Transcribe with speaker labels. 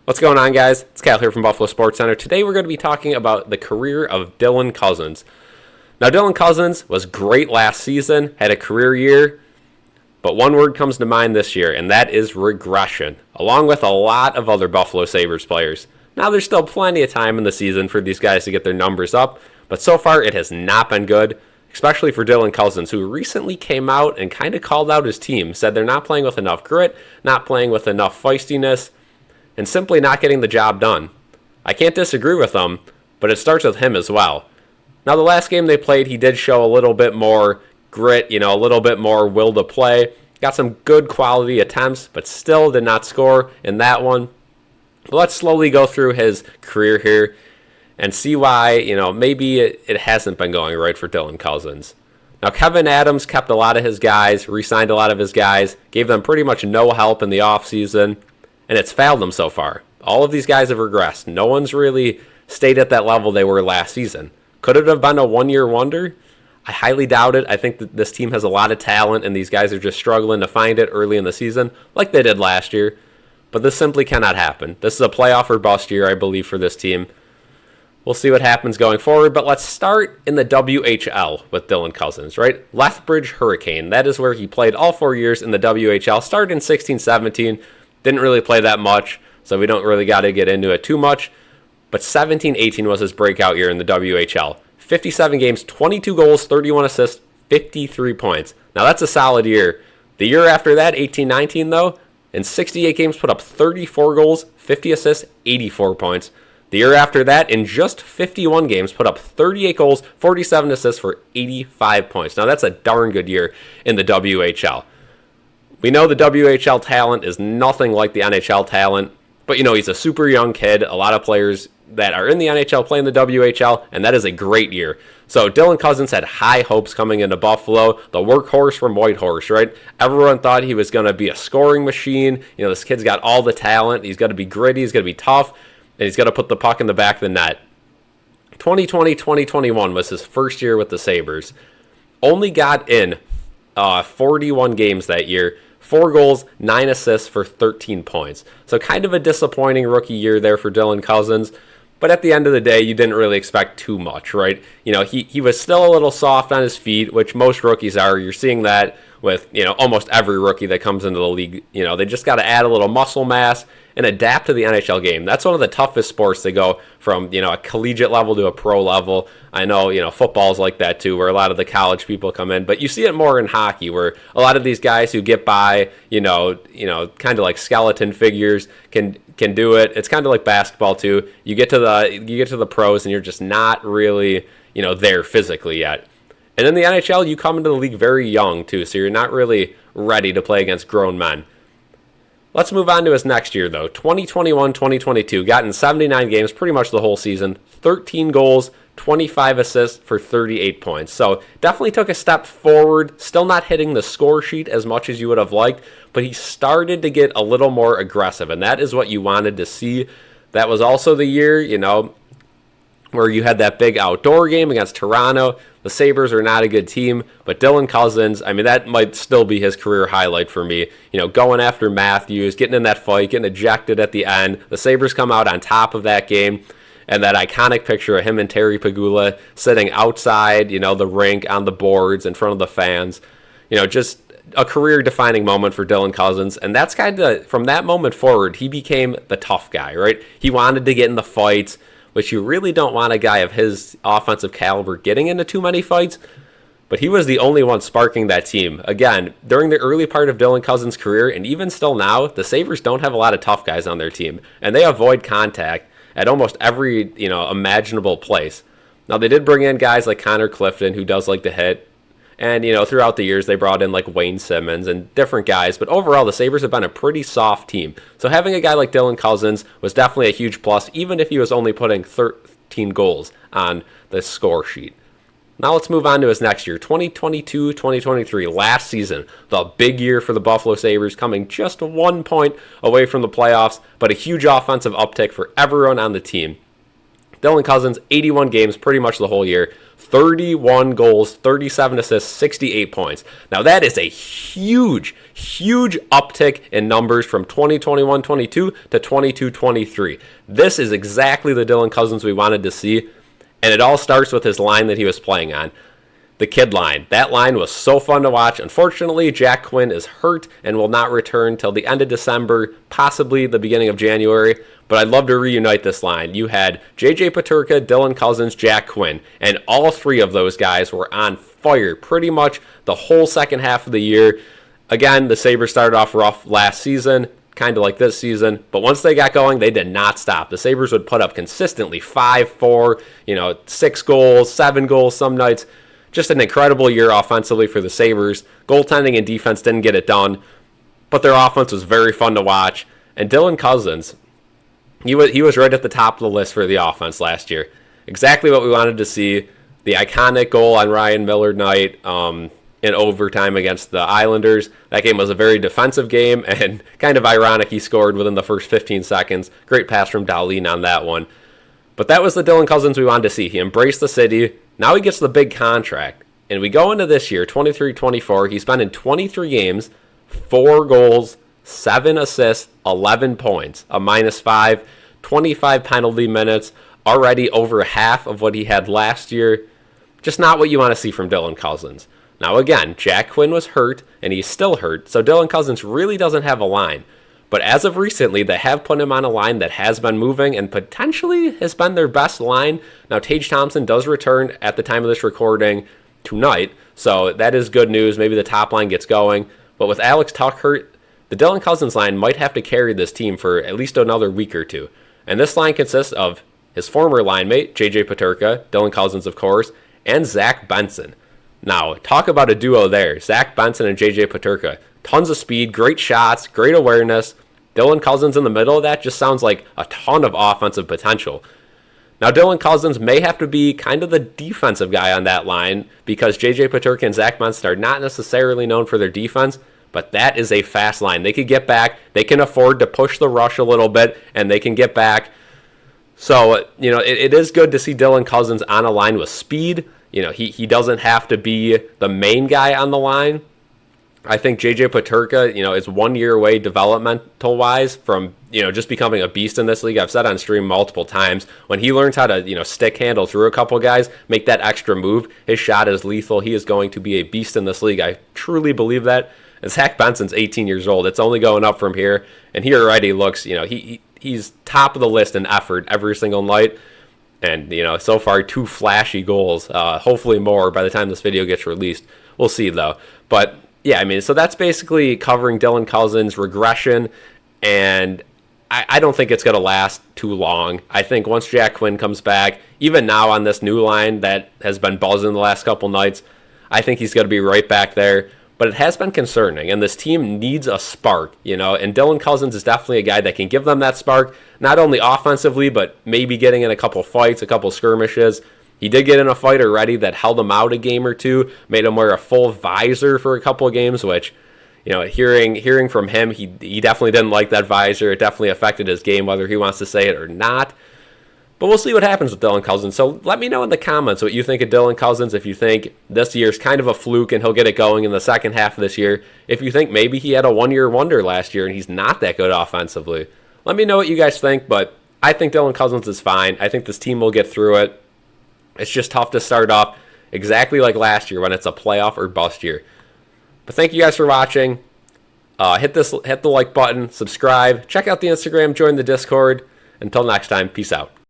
Speaker 1: What's going on, guys? It's Kyle here from Buffalo SportsCenter. Today we're going to be talking about the career of Dylan Cozens. Now, Dylan Cozens was great last season, had a career year, but one word comes to mind this year, and that is regression, along with a lot of other Buffalo Sabres players. Now, there's still plenty of time in the season for these guys to get their numbers up, but so far it has not been good, especially for Dylan Cozens, who recently came out and kind of called out his team, said they're not playing with enough grit, not playing with enough feistiness, and simply not getting the job done. I can't disagree with him, but it starts with him as well. Now, the last game they played, he did show a little bit more grit, a little bit more will to play. Got some good quality attempts, but still did not score in that one. But let's slowly go through his career here and see why, maybe it hasn't been going right for Dylan Cozens. Now, Kevin Adams kept a lot of his guys, re-signed a lot of his guys, gave them pretty much no help in the offseason, and it's failed them so far. All of these guys have regressed. No one's really stayed at that level they were last season. Could it have been a one-year wonder? I highly doubt it. I think that this team has a lot of talent, and these guys are just struggling to find it early in the season, like they did last year. But this simply cannot happen. This is a playoff or bust year, I believe, for this team. We'll see what happens going forward, but let's start in the WHL with Dylan Cozens, right? Lethbridge Hurricane. That is where he played all 4 years in the WHL. Started in 16-17. Didn't really play that much, so we don't really got to get into it too much. But 17-18 was his breakout year in the WHL. 57 games, 22 goals, 31 assists, 53 points. Now, that's a solid year. The year after that, 18-19, though, in 68 games, put up 34 goals, 50 assists, 84 points. The year after that, in just 51 games, put up 38 goals, 47 assists for 85 points. Now, that's a darn good year in the WHL. We know the WHL talent is nothing like the NHL talent, but he's a super young kid. A lot of players that are in the NHL play in the WHL, and that is a great year. So Dylan Cozens had high hopes coming into Buffalo, the workhorse from Whitehorse, right? Everyone thought he was going to be a scoring machine. This kid's got all the talent. He's got to be gritty. He's got to be tough, and he's got to put the puck in the back of the net. 2020-2021 was his first year with the Sabres. Only got in 41 games that year. 4 goals, 9 assists for 13 points. So kind of a disappointing rookie year there for Dylan Cozens. But at the end of the day, you didn't really expect too much, right? He was still a little soft on his feet, which most rookies are. You're seeing that with, almost every rookie that comes into the league. They just got to add a little muscle mass and adapt to the NHL game. That's one of the toughest sports to go from, a collegiate level to a pro level. I know, football's like that too, where a lot of the college people come in, but you see it more in hockey, where a lot of these guys who get by, kind of like skeleton figures can do it. It's kind of like basketball too. You get to the pros and you're just not really, there physically yet. And in the NHL, you come into the league very young too, so you're not really ready to play against grown men. Let's move on to his next year, though. 2021-2022, got in 79 games, pretty much the whole season, 13 goals, 25 assists for 38 points. So definitely took a step forward, still not hitting the score sheet as much as you would have liked, but he started to get a little more aggressive, and that is what you wanted to see. That was also the year, where you had that big outdoor game against Toronto. The Sabres are not a good team, but Dylan Cozens, that might still be his career highlight for me. Going after Matthews, getting in that fight, getting ejected at the end. The Sabres come out on top of that game, and that iconic picture of him and Terry Pegula sitting outside, the rink on the boards in front of the fans. Just a career-defining moment for Dylan Cozens, and that's kind of, from that moment forward, he became the tough guy, right? He wanted to get in the fights, which you really don't want a guy of his offensive caliber getting into too many fights, but he was the only one sparking that team. Again, during the early part of Dylan Cozens' career, and even still now, the Sabres don't have a lot of tough guys on their team, and they avoid contact at almost every, imaginable place. Now, they did bring in guys like Connor Clifton, who does like to hit, and, throughout the years, they brought in like Wayne Simmons and different guys. But overall, the Sabres have been a pretty soft team. So having a guy like Dylan Cozens was definitely a huge plus, even if he was only putting 13 goals on the score sheet. Now let's move on to his next year, 2022-2023, last season. The big year for the Buffalo Sabres, coming just 1 point away from the playoffs, but a huge offensive uptick for everyone on the team. Dylan Cozens, 81 games, pretty much the whole year. 31 goals, 37 assists, 68 points. Now that is a huge uptick in numbers from 2021-22 to 22-23. This is exactly the Dylan Cozens we wanted to see, and it all starts with his line that he was playing on. The kid line. That line was so fun to watch. Unfortunately, Jack Quinn is hurt and will not return till the end of December, possibly the beginning of January. But I'd love to reunite this line. You had JJ Peterka, Dylan Cozens, Jack Quinn, and all three of those guys were on fire pretty much the whole second half of the year. Again, the Sabres started off rough last season, kind of like this season, but once they got going, they did not stop. The Sabres would put up consistently 5, 4, 6 goals, 7 goals some nights. Just an incredible year offensively for the Sabres. Goaltending and defense didn't get it done, but their offense was very fun to watch. And Dylan Cozens, he was right at the top of the list for the offense last year. Exactly what we wanted to see. The iconic goal on Ryan Miller night in overtime against the Islanders. That game was a very defensive game, and kind of ironic he scored within the first 15 seconds. Great pass from Dahlin on that one. But that was the Dylan Cozens we wanted to see. He embraced the city. Now he gets the big contract. And we go into this year, 23-24. He's been in 23 games, 4 goals, 7 assists, 11 points, a -5, 25 penalty minutes, already over half of what he had last year. Just not what you want to see from Dylan Cozens. Now again, Jack Quinn was hurt, and he's still hurt, so Dylan Cozens really doesn't have a line. But as of recently, they have put him on a line that has been moving and potentially has been their best line. Now, Tage Thompson does return at the time of this recording tonight, so that is good news. Maybe the top line gets going. But with Alex Tuch hurt, the Dylan Cozens line might have to carry this team for at least another week or two. And this line consists of his former line mate, JJ Peterka, Dylan Cozens, of course, and Zach Benson. Now, talk about a duo there. Zach Benson and JJ Peterka. Tons of speed, great shots, great awareness. Dylan Cozens in the middle of that just sounds like a ton of offensive potential. Now, Dylan Cozens may have to be kind of the defensive guy on that line because JJ Peterka and Zach Benson are not necessarily known for their defense, but that is a fast line. They could get back. They can afford to push the rush a little bit, and they can get back. So, it is good to see Dylan Cozens on a line with speed. He doesn't have to be the main guy on the line. I think JJ Peterka, is 1 year away developmental-wise from, just becoming a beast in this league. I've said on stream multiple times, when he learns how to, stick handle through a couple guys, make that extra move, his shot is lethal. He is going to be a beast in this league. I truly believe that. And Zach Benson's 18 years old. It's only going up from here. And he already looks, he's top of the list in effort every single night. And, so far, 2 flashy goals. Hopefully more by the time this video gets released. We'll see, though. But yeah, so that's basically covering Dylan Cozens' regression, and I don't think it's going to last too long. I think once Jack Quinn comes back, even now on this new line that has been buzzing the last couple nights, I think he's going to be right back there. But it has been concerning, and this team needs a spark, and Dylan Cozens is definitely a guy that can give them that spark, not only offensively, but maybe getting in a couple fights, a couple skirmishes. He did get in a fight already that held him out a game or two, made him wear a full visor for a couple of games, which, hearing from him, he definitely didn't like that visor. It definitely affected his game, whether he wants to say it or not. But we'll see what happens with Dylan Cozens. So let me know in the comments what you think of Dylan Cozens, if you think this year's kind of a fluke and he'll get it going in the second half of this year. If you think maybe he had a one-year wonder last year and he's not that good offensively. Let me know what you guys think, but I think Dylan Cozens is fine. I think this team will get through it. It's just tough to start off exactly like last year when it's a playoff or bust year. But thank you guys for watching. Hit the like button, subscribe, check out the Instagram, join the Discord. Until next time, peace out.